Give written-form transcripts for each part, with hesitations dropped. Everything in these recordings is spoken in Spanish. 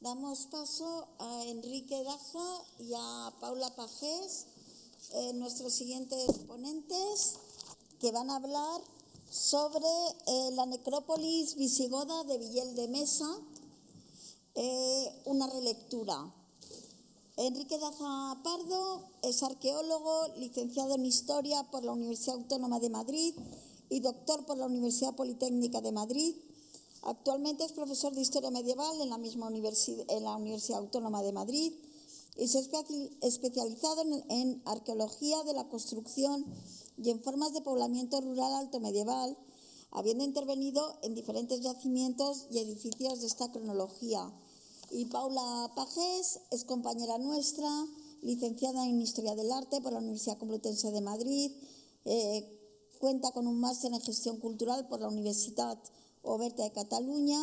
Damos paso a Enrique Daza y a Paula Pagés, nuestros siguientes ponentes, que van a hablar sobre la necrópolis visigoda de Villel de Mesa, una relectura. Enrique Daza Pardo es arqueólogo, licenciado en Historia por la Universidad Autónoma de Madrid y doctor por la Universidad Politécnica de Madrid. Actualmente es profesor de Historia Medieval en la misma Universidad Autónoma de Madrid y se ha especializado en arqueología de la construcción y en formas de poblamiento rural alto medieval, habiendo intervenido en diferentes yacimientos y edificios de esta cronología. Y Paula Pagés es compañera nuestra, licenciada en Historia del Arte por la Universidad Complutense de Madrid, cuenta con un máster en Gestión Cultural por la Universitat Oberta de Cataluña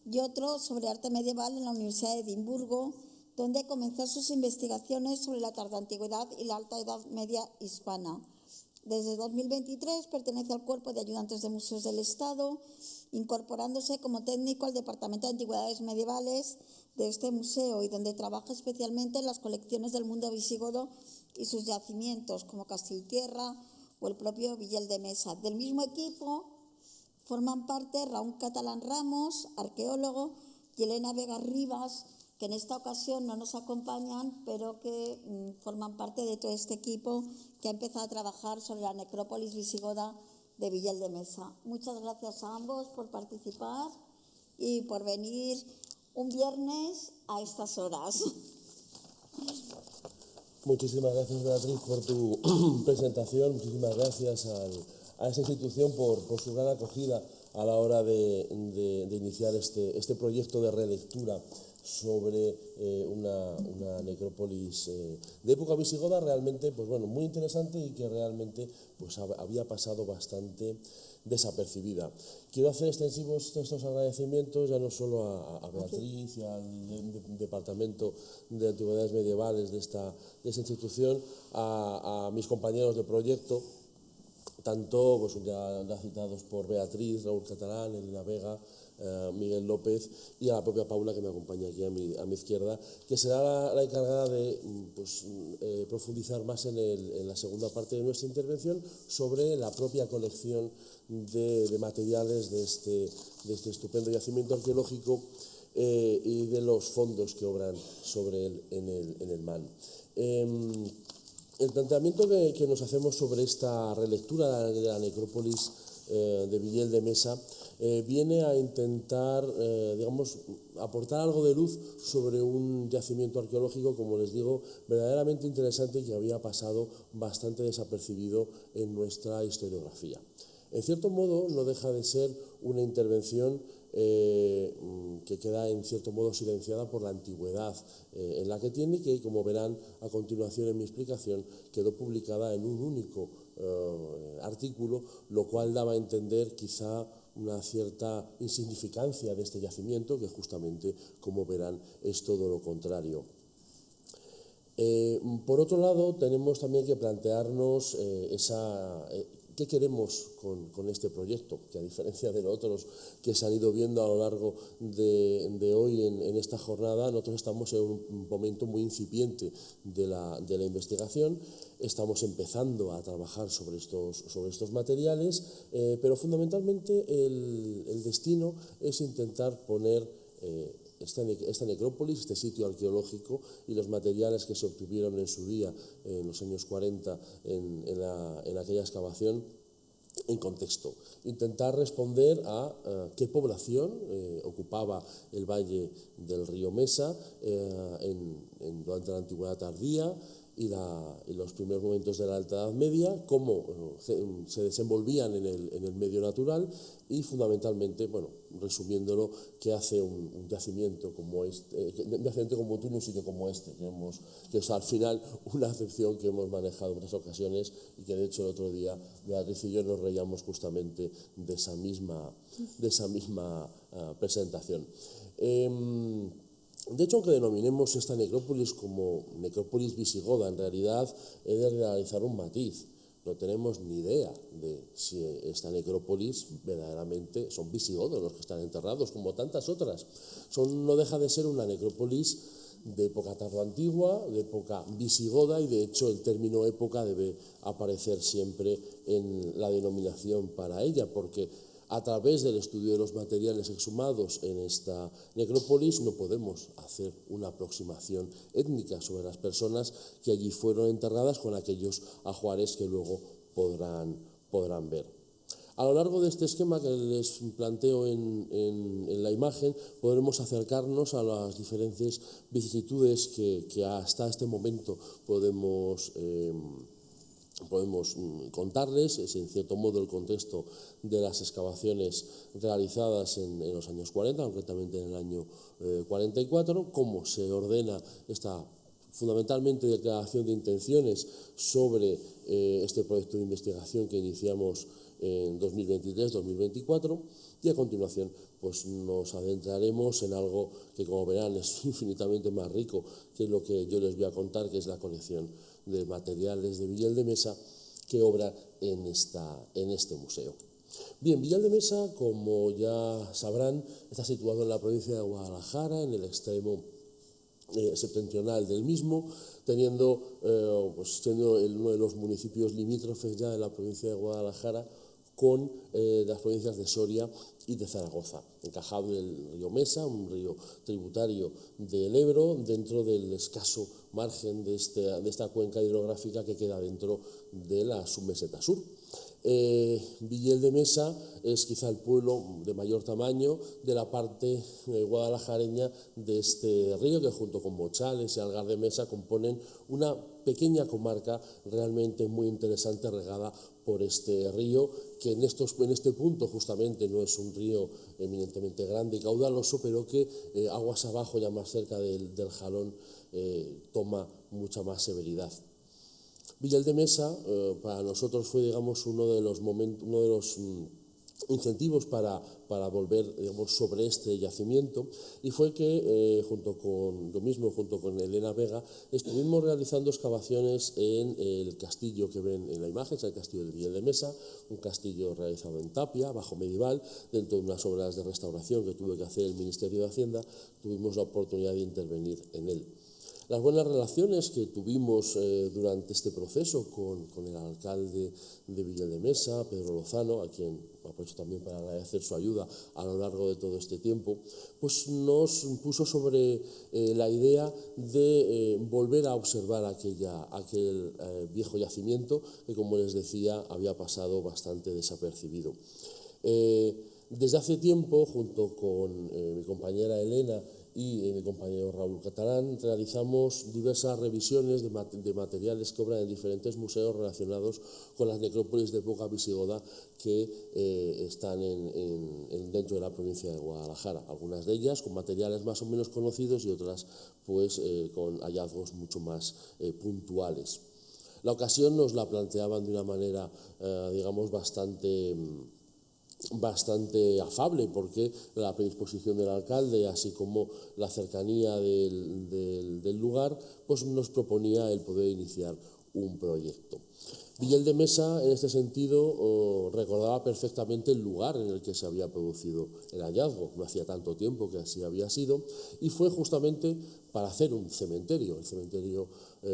y otro sobre arte medieval en la Universidad de Edimburgo, donde comenzó sus investigaciones sobre la tardoantigüedad y la alta edad media hispana. Desde 2023 pertenece al Cuerpo de Ayudantes de Museos del Estado, incorporándose como técnico al Departamento de Antigüedades Medievales de este museo y donde trabaja especialmente en las colecciones del mundo visigodo y sus yacimientos, como Castiltierra o el propio Villel de Mesa. Del mismo equipo forman parte Raúl Catalán Ramos, arqueólogo, y Elena Vega Rivas, que en esta ocasión no nos acompañan, pero que forman parte de todo este equipo que ha empezado a trabajar sobre la necrópolis visigoda de Villel de Mesa. Muchas gracias a ambos por participar y por venir un viernes a estas horas. Muchísimas gracias, Beatriz, por tu presentación. Muchísimas gracias a esta institución por su gran acogida a la hora de iniciar este proyecto de relectura sobre una necrópolis de época visigoda realmente muy interesante y que realmente había pasado bastante desapercibida. Quiero hacer extensivos estos agradecimientos ya no solo a Beatriz y al Departamento de Antigüedades Medievales de esta institución, a mis compañeros de proyecto, tanto ya citados por Beatriz, Raúl Catalán, Elena Vega, Miguel López y a la propia Paula, que me acompaña aquí a mi izquierda, que será la encargada de profundizar más en la segunda parte de nuestra intervención sobre la propia colección de materiales de este estupendo yacimiento arqueológico y de los fondos que obran sobre él en el MAN. El planteamiento que nos hacemos sobre esta relectura de la necrópolis de Villel de Mesa viene a intentar, aportar algo de luz sobre un yacimiento arqueológico, como les digo, verdaderamente interesante y que había pasado bastante desapercibido en nuestra historiografía. En cierto modo, no deja de ser una intervención que queda en cierto modo silenciada por la antigüedad en la que tiene y que, como verán a continuación en mi explicación, quedó publicada en un único artículo, lo cual daba a entender quizá una cierta insignificancia de este yacimiento, que justamente, como verán, es todo lo contrario. Por otro lado, tenemos también que plantearnos ¿qué queremos con este proyecto? Que a diferencia de los otros que se han ido viendo a lo largo de hoy en esta jornada, nosotros estamos en un momento muy incipiente de la investigación. Estamos empezando a trabajar sobre estos materiales, pero fundamentalmente el destino es intentar poner esta necrópolis, este sitio arqueológico y los materiales que se obtuvieron en su día, en los años 40, en aquella excavación, en contexto. Intentar responder a qué población ocupaba el valle del río Mesa durante la antigüedad tardía y los primeros momentos de la Alta Edad Media, cómo se desenvolvían en el medio natural y, fundamentalmente, resumiéndolo, qué hace un yacimiento como este, un yacimiento como tú en un sitio como este, que es al final una acepción que hemos manejado en otras ocasiones y que, de hecho, el otro día Beatriz y yo nos reíamos justamente de esa misma presentación. De hecho, aunque denominemos esta necrópolis como necrópolis visigoda, en realidad he de realizar un matiz. no tenemos ni idea de si esta necrópolis verdaderamente son visigodos los que están enterrados, como tantas otras. No deja de ser una necrópolis de época tardoantigua, de época visigoda, y de hecho el término época debe aparecer siempre en la denominación para ella, porque a través del estudio de los materiales exhumados en esta necrópolis no podemos hacer una aproximación étnica sobre las personas que allí fueron enterradas con aquellos ajuares que luego podrán ver. A lo largo de este esquema que les planteo en la imagen podremos acercarnos a las diferentes vicisitudes que hasta este momento podemos contarles. Es en cierto modo el contexto de las excavaciones realizadas en los años 40, concretamente en el año 44, cómo se ordena esta fundamentalmente declaración de intenciones sobre este proyecto de investigación que iniciamos en 2023-2024, y a continuación pues nos adentraremos en algo que, como verán, es infinitamente más rico que lo que yo les voy a contar, que es la colección de materiales de Villel de Mesa que obra en este museo. Bien, Villel de Mesa, como ya sabrán, está situado en la provincia de Guadalajara, en el extremo septentrional del mismo, siendo uno de los municipios limítrofes ya de la provincia de Guadalajara con las provincias de Soria y de Zaragoza, encajado en el río Mesa, un río tributario del Ebro, dentro del escaso margen de esta cuenca hidrográfica que queda dentro de la submeseta sur. Villel de Mesa es quizá el pueblo de mayor tamaño de la parte guadalajareña de este río, que junto con Mochales y Algar de Mesa componen una pequeña comarca realmente muy interesante, regada por este río, que en este punto justamente no es un río eminentemente grande y caudaloso, pero que aguas abajo, ya más cerca del Jalón, toma mucha más severidad. Villel de Mesa para nosotros fue, digamos, uno de los incentivos para volver, digamos, sobre este yacimiento, y fue que junto con Elena Vega estuvimos realizando excavaciones en el castillo que ven en la imagen, es el castillo de Villel de Mesa, un castillo realizado en tapia, bajo medieval, dentro de unas obras de restauración que tuvo que hacer el Ministerio de Hacienda. Tuvimos la oportunidad de intervenir en él. Las buenas relaciones que tuvimos durante este proceso con el alcalde de Villel de Mesa, Pedro Lozano, a quien aprovecho también para agradecer su ayuda a lo largo de todo este tiempo, pues nos puso sobre la idea de volver a observar aquel viejo yacimiento que, como les decía, había pasado bastante desapercibido. Desde hace tiempo, junto con mi compañera Elena y mi compañero Raúl Catalán, realizamos diversas revisiones de materiales que obran en diferentes museos relacionados con las necrópolis de época visigoda que están dentro de la provincia de Guadalajara. Algunas de ellas con materiales más o menos conocidos y otras pues con hallazgos mucho más puntuales. La ocasión nos la planteaban de una manera, digamos, bastante afable, porque la predisposición del alcalde, así como la cercanía del lugar, pues nos proponía el poder iniciar un proyecto. Villel de Mesa, en este sentido, recordaba perfectamente el lugar en el que se había producido el hallazgo. No hacía tanto tiempo que así había sido, y fue justamente para hacer un cementerio. El cementerio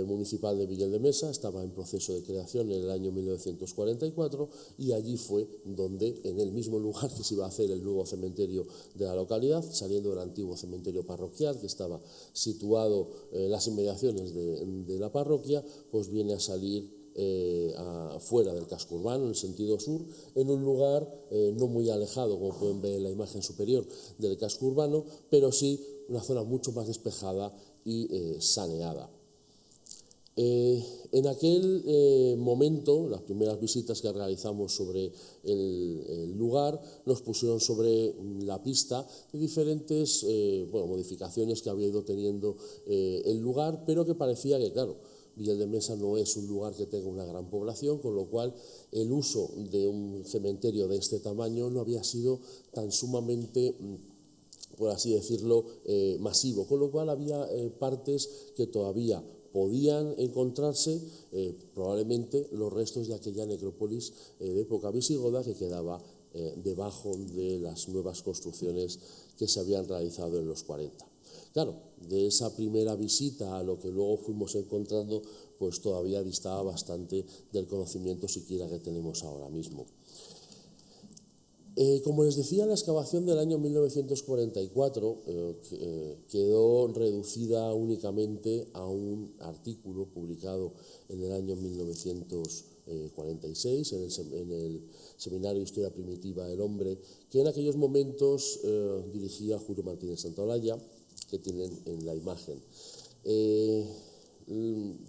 municipal de Villel de Mesa estaba en proceso de creación en el año 1944, y allí fue donde, en el mismo lugar que se iba a hacer el nuevo cementerio de la localidad, saliendo del antiguo cementerio parroquial que estaba situado en las inmediaciones de la parroquia, pues viene a salir fuera del casco urbano, en el sentido sur, en un lugar no muy alejado, como pueden ver en la imagen superior, del casco urbano, pero sí una zona mucho más despejada y saneada. En aquel momento, las primeras visitas que realizamos sobre el lugar nos pusieron sobre la pista de diferentes modificaciones que había ido teniendo el lugar, pero que parecía que, claro, Villel de Mesa no es un lugar que tenga una gran población, con lo cual el uso de un cementerio de este tamaño no había sido tan sumamente, por así decirlo, masivo, con lo cual había partes que todavía podían encontrarse probablemente los restos de aquella necrópolis de época visigoda que quedaba debajo de las nuevas construcciones que se habían realizado en los 40. Claro, de esa primera visita a lo que luego fuimos encontrando, pues todavía distaba bastante del conocimiento siquiera que tenemos ahora mismo. Como les decía, la excavación del año 1944 quedó reducida únicamente a un artículo publicado en el año 1946 en el Seminario de Historia Primitiva del Hombre, que en aquellos momentos dirigía Julio Martínez Santolaya, que tienen en la imagen.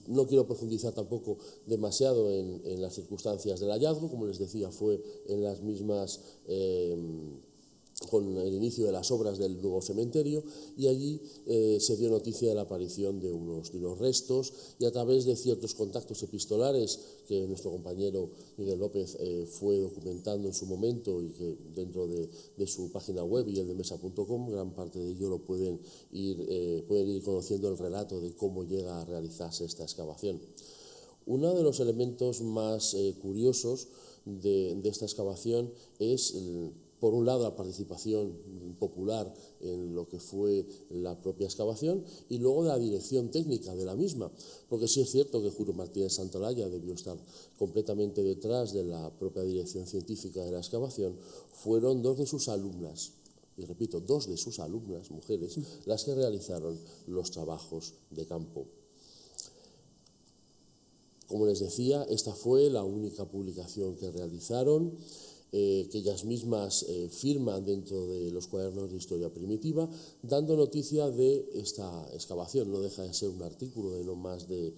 No quiero profundizar tampoco demasiado en las circunstancias del hallazgo, como les decía, fue en las mismas, con el inicio de las obras del nuevo cementerio, y allí se dio noticia de la aparición de unos restos, y a través de ciertos contactos epistolares que nuestro compañero Miguel López fue documentando en su momento y que dentro de su página web y el de mesa.com, gran parte de ello lo pueden ir conociendo el relato de cómo llega a realizarse esta excavación. Uno de los elementos más curiosos de esta excavación es por un lado, la participación popular en lo que fue la propia excavación y luego de la dirección técnica de la misma, porque sí es cierto que Julio Martínez Santolaya debió estar completamente detrás de la propia dirección científica de la excavación. Fueron dos de sus alumnas, y repito, dos de sus alumnas, mujeres, las que realizaron los trabajos de campo. Como les decía, esta fue la única publicación que realizaron, que ellas mismas firman dentro de los cuadernos de historia primitiva, dando noticia de esta excavación. No deja de ser un artículo de no más de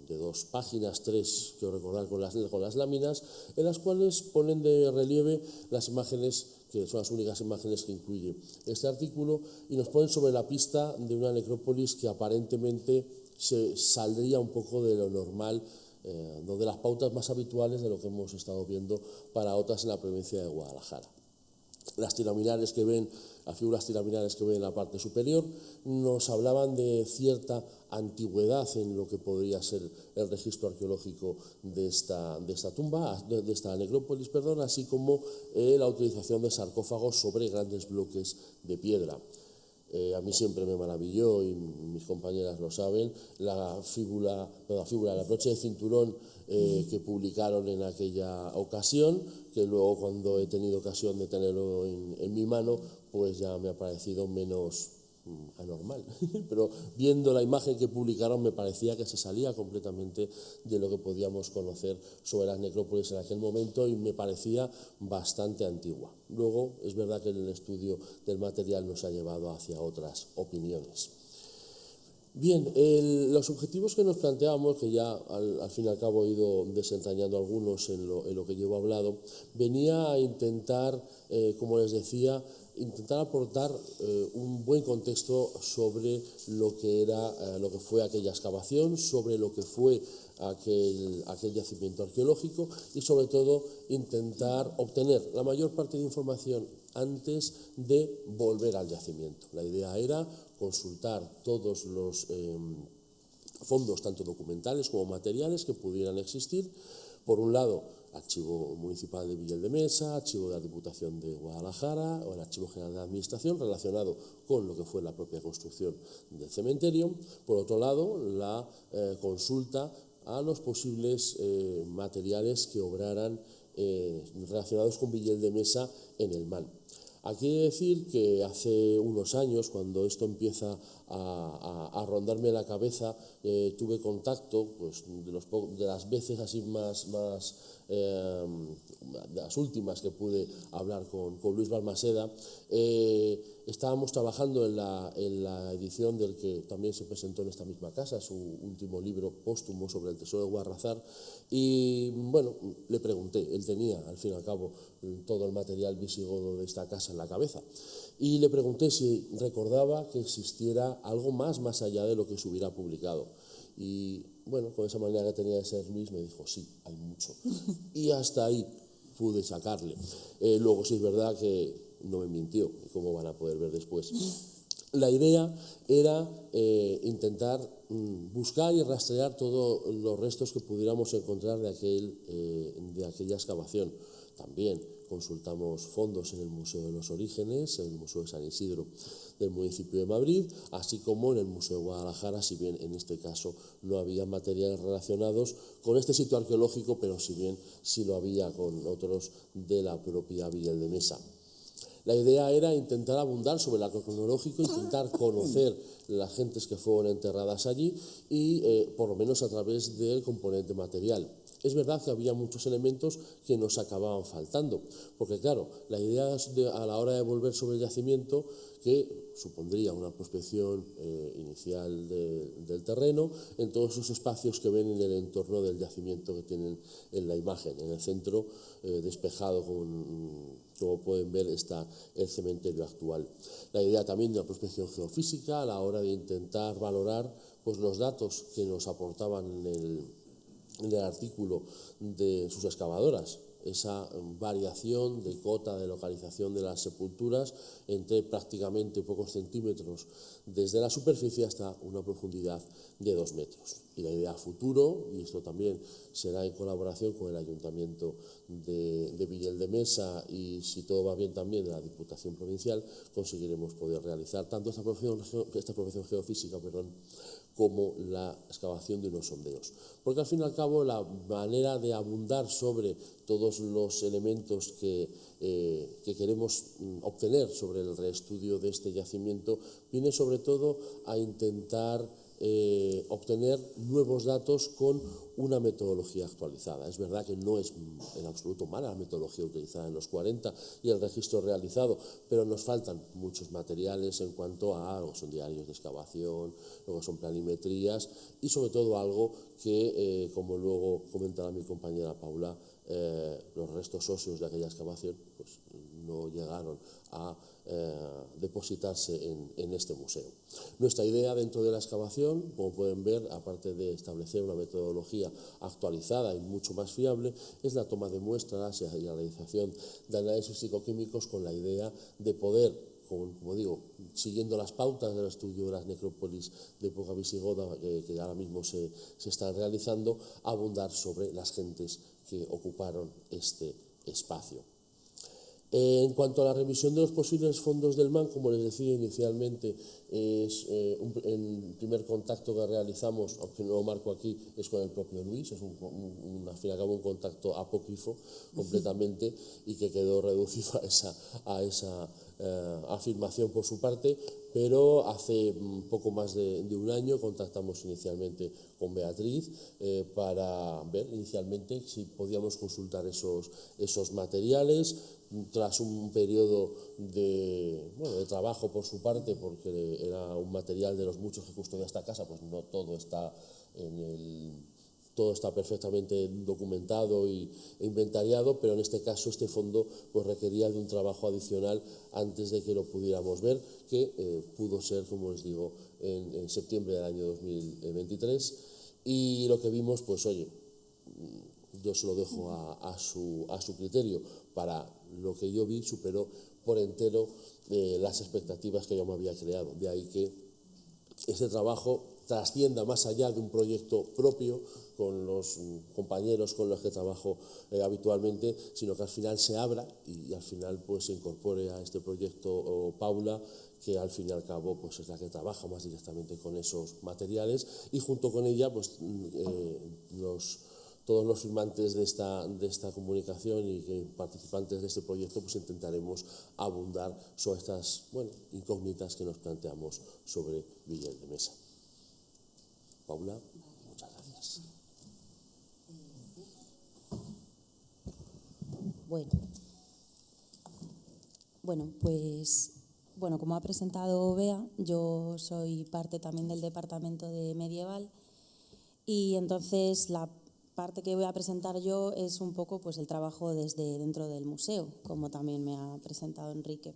2 páginas, 3, quiero recordar, con las láminas, en las cuales ponen de relieve las imágenes, que son las únicas imágenes que incluye este artículo, y nos ponen sobre la pista de una necrópolis que aparentemente se saldría un poco de lo normal, de las pautas más habituales de lo que hemos estado viendo para otras en la provincia de Guadalajara. Las tiraminares que ven, las figuras tiraminares que ven en la parte superior, nos hablaban de cierta antigüedad en lo que podría ser el registro arqueológico de esta tumba, de esta necrópolis, perdón, así como la utilización de sarcófagos sobre grandes bloques de piedra. A mí siempre me maravilló, y mis compañeras lo saben, la broche de cinturón que publicaron en aquella ocasión, que luego cuando he tenido ocasión de tenerlo en mi mano, pues ya me ha parecido menos anormal. Pero viendo la imagen que publicaron me parecía que se salía completamente de lo que podíamos conocer sobre las necrópolis en aquel momento y me parecía bastante antigua. Luego es verdad que el estudio del material nos ha llevado hacia otras opiniones. Bien, los objetivos que nos planteamos, que ya al fin y al cabo he ido desentrañando algunos en lo que llevo hablado, venía a intentar, como les decía, intentar aportar un buen contexto sobre lo que fue aquella excavación, sobre lo que fue aquel yacimiento arqueológico y sobre todo intentar obtener la mayor parte de información antes de volver al yacimiento. La idea era consultar todos los fondos, tanto documentales como materiales, que pudieran existir. Por un lado, Archivo Municipal de Villel de Mesa, Archivo de la Diputación de Guadalajara o el Archivo General de Administración relacionado con lo que fue la propia construcción del cementerio. Por otro lado, la consulta a los posibles materiales que obraran relacionados con Villel de Mesa en el MAN. Aquí he de decir que hace unos años, cuando esto empieza a rondarme la cabeza, tuve contacto, pues, de las veces así más de las últimas que pude hablar con Luis Balmaseda. Estábamos trabajando en la edición del que también se presentó en esta misma casa, su último libro póstumo sobre el tesoro de Guarrazar, y bueno, le pregunté, él tenía al fin y al cabo todo el material visigodo de esta casa en la cabeza, y le pregunté si recordaba que existiera algo más allá de lo que se hubiera publicado. Y bueno, con esa manera que tenía de ser Luis, me dijo, sí, hay mucho. Y hasta ahí pude sacarle. Luego sí es verdad que no me mintió, como van a poder ver después. La idea era intentar buscar y rastrear todos los restos que pudiéramos encontrar de aquella excavación. También consultamos fondos en el Museo de los Orígenes, en el Museo de San Isidro del municipio de Madrid, así como en el Museo de Guadalajara, si bien en este caso no había materiales relacionados con este sitio arqueológico, pero si bien sí lo había con otros de la propia Villa de Mesa. La idea era intentar abundar sobre el arco cronológico, intentar conocer las gentes que fueron enterradas allí y, por lo menos, a través del componente material. Es verdad que había muchos elementos que nos acababan faltando, porque claro, la idea a la hora de volver sobre el yacimiento, que supondría una prospección inicial del terreno en todos esos espacios que ven en el entorno del yacimiento que tienen en la imagen. En el centro, despejado, como pueden ver, está el cementerio actual. La idea también de la prospección geofísica a la hora de intentar valorar pues, los datos que nos aportaban en el artículo de sus excavadoras, esa variación de cota de localización de las sepulturas entre prácticamente pocos centímetros desde la superficie hasta una profundidad de 2 metros. Y la idea a futuro, y esto también será en colaboración con el Ayuntamiento de Villel de Mesa y, si todo va bien, también de la Diputación Provincial, conseguiremos poder realizar tanto esta prospección geofísica, como la excavación de unos sondeos. Porque al fin y al cabo la manera de abundar sobre todos los elementos que queremos obtener sobre el reestudio de este yacimiento viene sobre todo a intentar obtener nuevos datos con una metodología actualizada. Es verdad que no es en absoluto mala la metodología utilizada en los 40 y el registro realizado, pero nos faltan muchos materiales en cuanto a lo que son diarios de excavación, lo que son planimetrías y sobre todo algo que, como luego comentará mi compañera Paula, los restos óseos de aquella excavación pues, no llegaron a depositarse en este museo. Nuestra idea dentro de la excavación, como pueden ver, aparte de establecer una metodología actualizada y mucho más fiable, es la toma de muestras y la realización de análisis psicoquímicos con la idea de poder, como digo, siguiendo las pautas del estudio de las necrópolis de época visigoda que ahora mismo se están realizando, abundar sobre las gentes que ocuparon este espacio. En cuanto a la revisión de los posibles fondos del MAN, como les decía inicialmente, es el primer contacto que realizamos, aunque no lo marco aquí, es con el propio Luis, es al fin y al cabo un contacto apócrifo completamente y que quedó reducido a esa afirmación por su parte, pero hace poco más de un año contactamos inicialmente con Beatriz para ver inicialmente si podíamos consultar esos materiales. Tras un periodo de trabajo por su parte, porque era un material de los muchos que custodia esta casa, pues no todo está todo está perfectamente documentado e inventariado, pero en este caso este fondo pues requería de un trabajo adicional antes de que lo pudiéramos ver, que pudo ser, como les digo, en septiembre del año 2023, y lo que vimos, pues oye, yo se lo dejo a su criterio. Para lo que yo vi, superó por entero las expectativas que yo me había creado. De ahí que este trabajo trascienda más allá de un proyecto propio con los compañeros con los que trabajo habitualmente, sino que al final se abra y al final pues se incorpore a este proyecto Paula, que al fin y al cabo pues es la que trabaja más directamente con esos materiales, y junto con ella pues todos los firmantes de esta comunicación y participantes de este proyecto pues intentaremos abundar sobre estas incógnitas que nos planteamos sobre Villel de Mesa. Paula, muchas gracias. Bueno, como ha presentado Bea, yo soy parte también del departamento de medieval y entonces la parte que voy a presentar yo es un poco pues el trabajo desde dentro del museo, como también me ha presentado Enrique.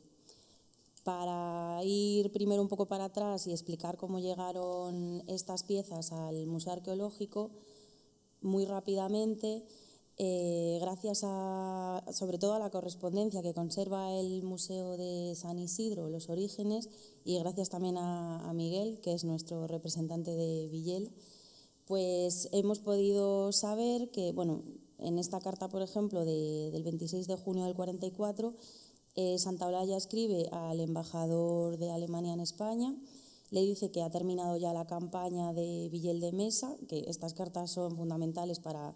Para ir primero un poco para atrás y explicar cómo llegaron estas piezas al Museo Arqueológico, muy rápidamente, Gracias sobre todo a la correspondencia que conserva el Museo de San Isidro, los orígenes, y gracias también a Miguel, que es nuestro representante de Villel, pues hemos podido saber que, bueno, en esta carta, por ejemplo, del 26 de junio del 44, Santaolalla escribe al embajador de Alemania en España, le dice que ha terminado ya la campaña de Villel de Mesa, que estas cartas son fundamentales para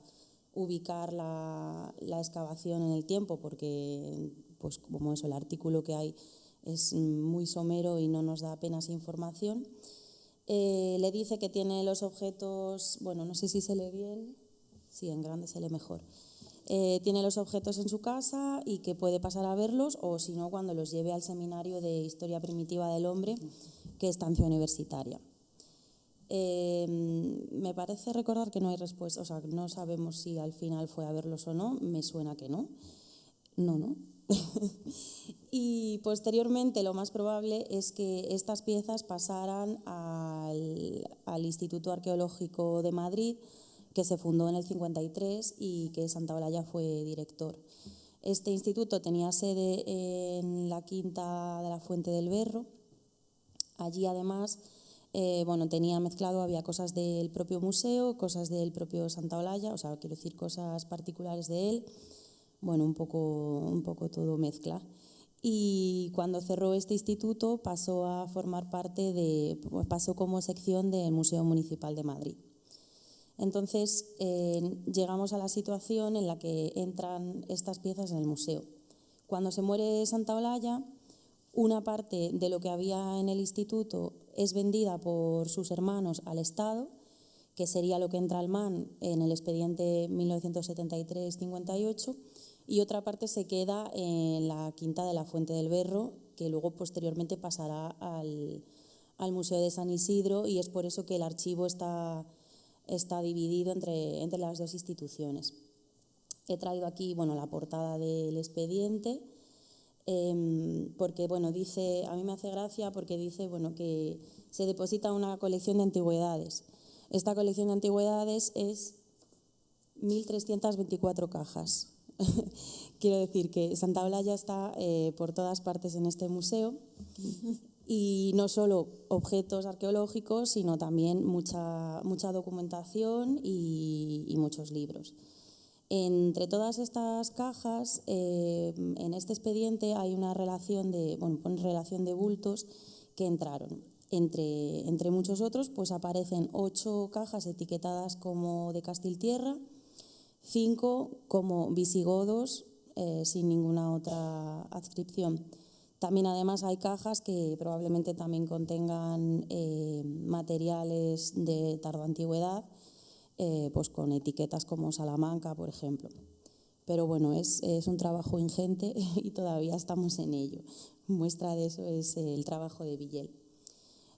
ubicar la excavación en el tiempo, porque, pues como eso, el artículo que hay es muy somero y no nos da apenas información. Le dice que tiene los objetos, bueno, no sé si se lee bien, sí, en grande se lee mejor. Tiene los objetos en su casa y que puede pasar a verlos, o si no, cuando los lleve al seminario de Historia Primitiva del Hombre, que está en Ciudad Universitaria. Me parece recordar que no hay respuesta, o sea, no sabemos si al final fue a verlos o no, me suena que no. No. Y posteriormente lo más probable es que estas piezas pasaran al Instituto Arqueológico de Madrid, que se fundó en el 53 y que Santaolalla fue director. Este instituto tenía sede en la Quinta de la Fuente del Berro. Allí además tenía mezclado, había cosas del propio museo, cosas del propio Santaolalla, o sea, quiero decir, cosas particulares de él, bueno, un poco todo mezcla. Y cuando cerró este instituto pasó a formar pasó como sección del Museo Municipal de Madrid. Entonces llegamos a la situación en la que entran estas piezas en el museo. Cuando se muere Santaolalla, una parte de lo que había en el instituto es vendida por sus hermanos al Estado, que sería lo que entra al MAN en el expediente 1973-58, y otra parte se queda en la Quinta de la Fuente del Berro, que luego posteriormente pasará al Museo de San Isidro, y es por eso que el archivo está dividido entre las dos instituciones. He traído aquí la portada del expediente, porque dice, a mí me hace gracia porque dice que se deposita una colección de antigüedades. Esta colección de antigüedades es 1.324 cajas. Quiero decir que Santaolalla está por todas partes en este museo, y no solo objetos arqueológicos, sino también mucha documentación y muchos libros. Entre todas estas cajas, en este expediente hay una relación de bultos que entraron. Entre muchos otros, pues aparecen 8 cajas etiquetadas como de Castiltierra, 5 como visigodos, sin ninguna otra adscripción. También además hay cajas que probablemente también contengan materiales de tardoantigüedad, pues con etiquetas como Salamanca, por ejemplo. Pero bueno, es un trabajo ingente y todavía estamos en ello. Muestra de eso es el trabajo de Villel.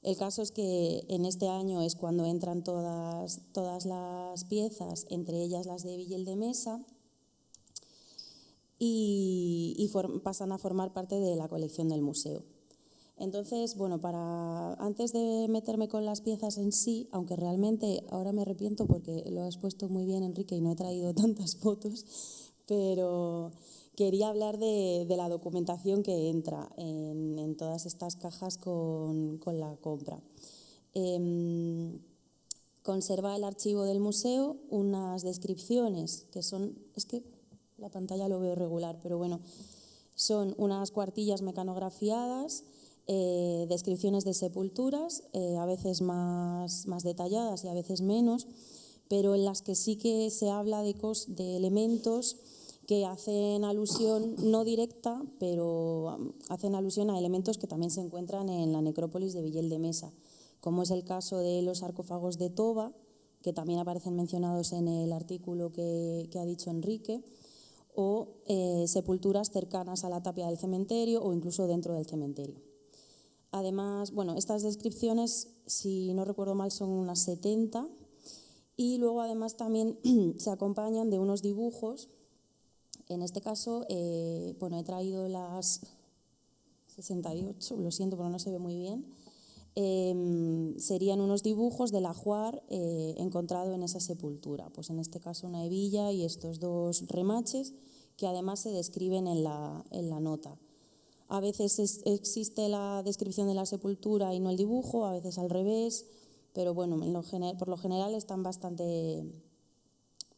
El caso es que en este año es cuando entran todas las piezas, entre ellas las de Villel de Mesa, y pasan a formar parte de la colección del museo. Entonces, antes de meterme con las piezas en sí, aunque realmente ahora me arrepiento porque lo has puesto muy bien, Enrique, y no he traído tantas fotos, pero quería hablar de la documentación que entra en todas estas cajas con la compra. Conserva el archivo del museo unas descripciones que son, es que la pantalla lo veo regular, pero bueno, son unas cuartillas mecanografiadas, descripciones de sepulturas, a veces más detalladas y a veces menos, pero en las que sí que se habla de elementos que hacen alusión, no directa, pero hacen alusión a elementos que también se encuentran en la necrópolis de Villel de Mesa, como es el caso de los sarcófagos de Toba, que también aparecen mencionados en el artículo que ha dicho Enrique, o sepulturas cercanas a la tapia del cementerio o incluso dentro del cementerio. Además, estas descripciones, si no recuerdo mal, son unas 70, y luego además también se acompañan de unos dibujos. En este caso, he traído las 68, lo siento, pero no se ve muy bien, serían unos dibujos del ajuar encontrado en esa sepultura. Pues en este caso una hebilla y estos dos remaches que además se describen en la nota. A veces existe la descripción de la sepultura y no el dibujo, a veces al revés, pero bueno, por lo general están bastante,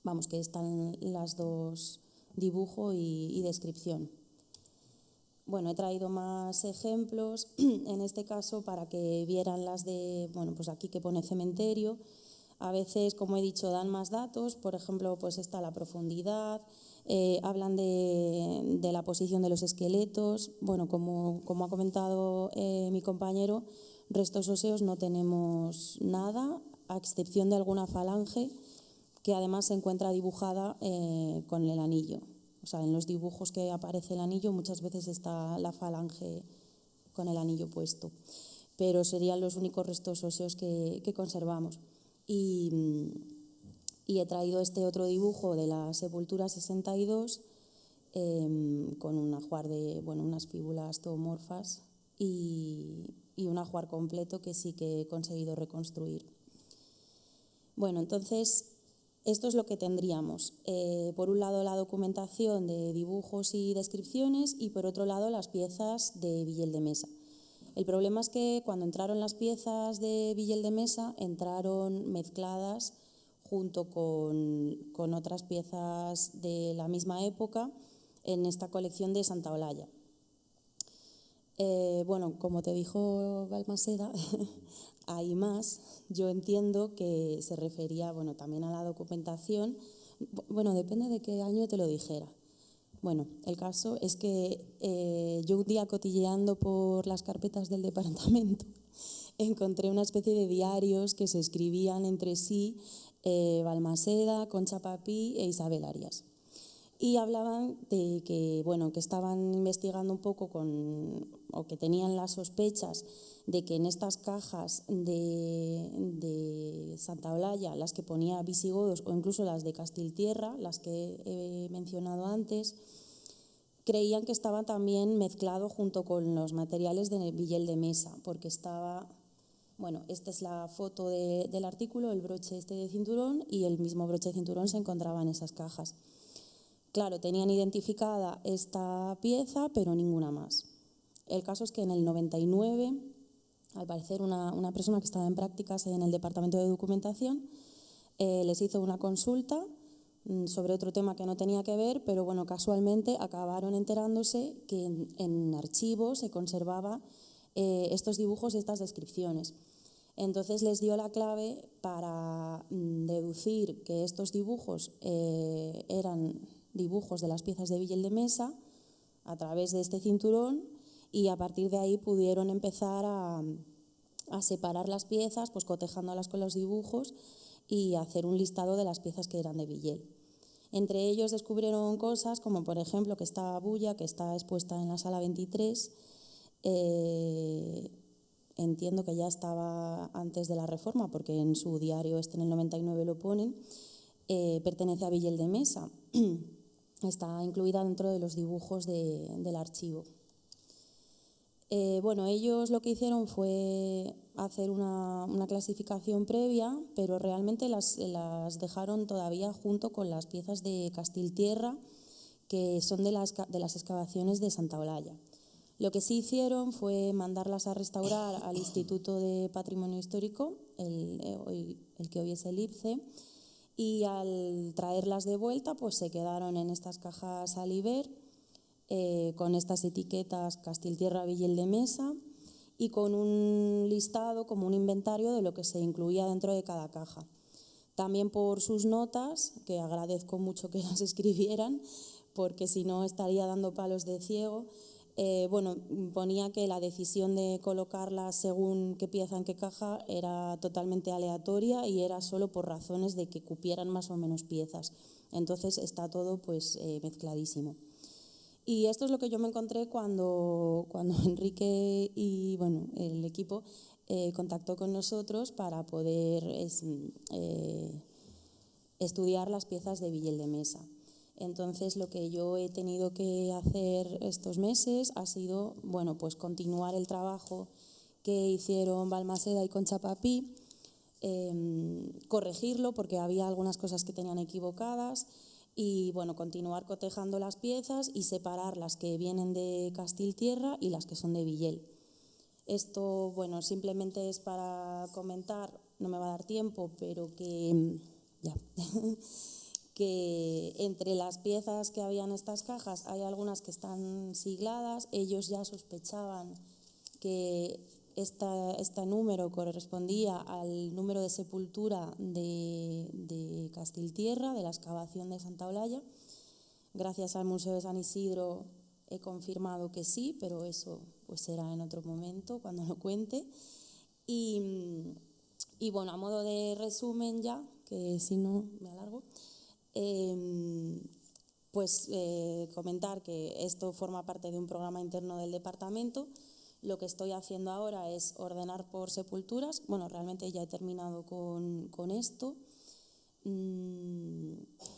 vamos, que están las dos, dibujo y descripción. Bueno, he traído más ejemplos, en este caso para que vieran las de, bueno, pues aquí que pone cementerio. A veces, como he dicho, dan más datos, por ejemplo, pues está la profundidad, hablan de la posición de los esqueletos. Bueno, como ha comentado mi compañero, restos óseos no tenemos nada, a excepción de alguna falange que además se encuentra dibujada con el anillo. O sea, en los dibujos que aparece el anillo muchas veces está la falange con el anillo puesto, pero serían los únicos restos óseos que conservamos. Y he traído este otro dibujo de la sepultura 62 con un ajuar de, bueno, unas fíbulas zoomorfas y un ajuar completo que sí que he conseguido reconstruir. Bueno, entonces esto es lo que tendríamos. Por un lado la documentación de dibujos y descripciones y por otro lado las piezas de Villel de Mesa. El problema es que cuando entraron las piezas de Villel de Mesa entraron mezcladas junto con otras piezas de la misma época en esta colección de Santa Olalla. Bueno, como te dijo Balmaseda, hay más. Yo entiendo que se refería, bueno, también a la documentación. Bueno, depende de qué año te lo dijera. Bueno, el caso es que yo un día cotilleando por las carpetas del departamento encontré una especie de diarios que se escribían entre sí Balmaseda, Concha Papí e Isabel Arias. Y hablaban de que, bueno, que estaban investigando un poco o que tenían las sospechas de que en estas cajas de Santa Olalla, las que ponía visigodos o incluso las de Castiltierra, las que he mencionado antes, creían que estaba también mezclado junto con los materiales de Villel de Mesa, porque estaba, bueno, esta es la foto del artículo, el broche este de cinturón, y el mismo broche de cinturón se encontraba en esas cajas. Claro, tenían identificada esta pieza, pero ninguna más. El caso es que en el 99, al parecer una persona que estaba en prácticas en el Departamento de Documentación les hizo una consulta sobre otro tema que no tenía que ver, pero bueno, casualmente acabaron enterándose que en archivos se conservaba estos dibujos y estas descripciones. Entonces les dio la clave para deducir que estos dibujos eran dibujos de las piezas de Villel de Mesa a través de este cinturón, y a partir de ahí pudieron empezar a separar las piezas, pues cotejándolas con los dibujos y hacer un listado de las piezas que eran de Villel. Entre ellos descubrieron cosas como, por ejemplo, que esta bulla que está expuesta en la sala 23, entiendo que ya estaba antes de la reforma, porque en su diario en el 99 lo ponen, pertenece a Villel de Mesa. Está incluida dentro de los dibujos del archivo. Bueno, ellos lo que hicieron fue hacer una clasificación previa, pero realmente las dejaron todavía junto con las piezas de Castiltierra, que son de las excavaciones de Santa Olalla. Lo que sí hicieron fue mandarlas a restaurar al Instituto de Patrimonio Histórico, el que hoy es el IPCE, y al traerlas de vuelta pues se quedaron en estas cajas Aliber con estas etiquetas Castiltierra, Villel de Mesa y con un listado, como un inventario de lo que se incluía dentro de cada caja. También por sus notas, que agradezco mucho que las escribieran, porque si no estaría dando palos de ciego. Bueno, ponía que la decisión de colocarlas según qué pieza en qué caja era totalmente aleatoria y era solo por razones de que cupieran más o menos piezas. Entonces está todo pues mezcladísimo. Y esto es lo que yo me encontré cuando Enrique y bueno, el equipo contactó con nosotros para poder estudiar las piezas de Villel de Mesa. Entonces, lo que yo he tenido que hacer estos meses ha sido, bueno, pues continuar el trabajo que hicieron Balmaseda y Concha Papí, corregirlo porque había algunas cosas que tenían equivocadas y bueno, continuar cotejando las piezas y separar las que vienen de Castiltierra y las que son de Villel. Esto, bueno, simplemente es para comentar, no me va a dar tiempo, pero que ya que entre las piezas que había en estas cajas hay algunas que están sigladas. Ellos ya sospechaban que este número correspondía al número de sepultura de Castiltierra, de la excavación de Santa Olalla. Gracias al Museo de San Isidro he confirmado que sí, pero eso pues será en otro momento, cuando lo cuente. Y bueno, a modo de resumen ya, que si no me alargo, comentar que esto forma parte de un programa interno del departamento. Lo que estoy haciendo ahora es ordenar por sepulturas. Bueno, realmente ya he terminado con esto.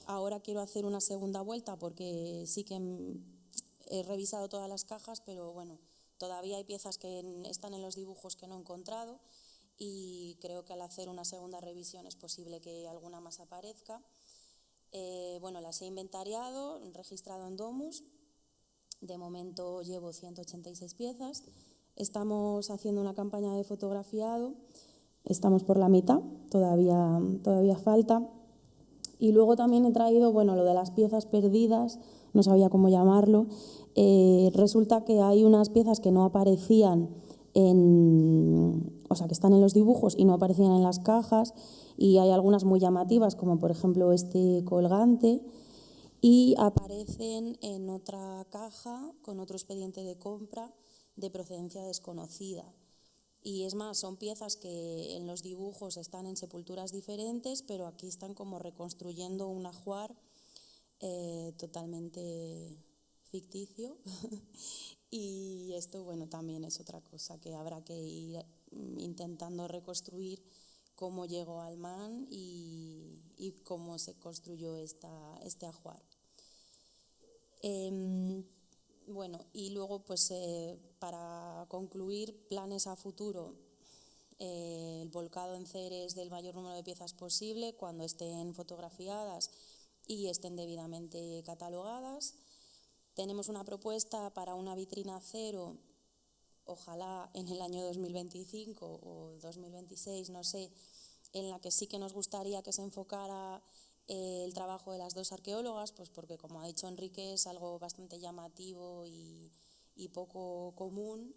Ahora quiero hacer una segunda vuelta porque sí que he revisado todas las cajas, pero bueno, todavía hay piezas que están en los dibujos que no he encontrado y creo que al hacer una segunda revisión es posible que alguna más aparezca. Bueno, las he inventariado, registrado en Domus. De momento llevo 186 piezas. Estamos haciendo una campaña de fotografiado. Estamos por la mitad, todavía falta. Y luego también he traído, bueno, lo de las piezas perdidas, no sabía cómo llamarlo. Resulta que hay unas piezas que no aparecían o sea, que están en los dibujos y no aparecían en las cajas, y hay algunas muy llamativas, como por ejemplo este colgante, y aparecen en otra caja con otro expediente de compra de procedencia desconocida. Y es más, son piezas que en los dibujos están en sepulturas diferentes, pero aquí están como reconstruyendo un ajuar totalmente ficticio. Y esto, bueno, también es otra cosa que habrá que ir intentando reconstruir, cómo llegó al Man y cómo se construyó este ajuar. Bueno, y luego, pues para concluir, planes a futuro, el volcado en Ceres del mayor número de piezas posible cuando estén fotografiadas y estén debidamente catalogadas. Tenemos una propuesta para una vitrina cero, ojalá en el año 2025 o 2026, no sé, en la que sí que nos gustaría que se enfocara el trabajo de las dos arqueólogas, pues porque, como ha dicho Enrique, es algo bastante llamativo y poco común.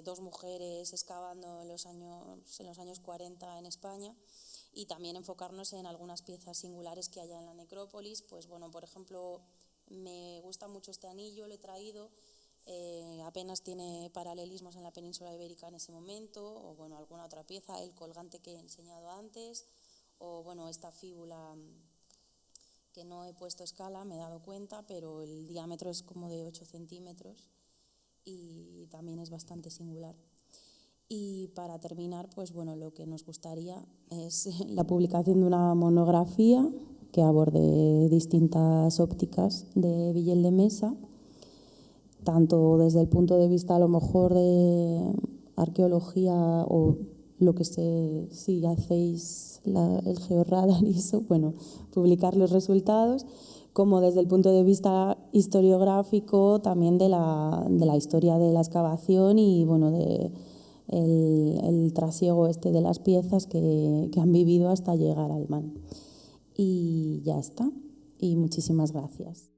Dos mujeres excavando en los años 40 en España, y también enfocarnos en algunas piezas singulares que haya en la necrópolis. Pues bueno, por ejemplo, me gusta mucho este anillo, lo he traído. Apenas tiene paralelismos en la península ibérica en ese momento, o bueno, alguna otra pieza, el colgante que he enseñado antes, o bueno, esta fíbula que no he puesto escala, me he dado cuenta, pero el diámetro es como de 8 centímetros y también es bastante singular. Y para terminar, pues bueno, lo que nos gustaría es la publicación de una monografía que aborde distintas ópticas de Villel de Mesa, tanto desde el punto de vista a lo mejor de arqueología o lo que si hacéis el georradar y eso, bueno, publicar los resultados, como desde el punto de vista historiográfico también de la historia de la excavación y bueno, el trasiego de las piezas que han vivido hasta llegar al Man. Y ya está. Y muchísimas gracias.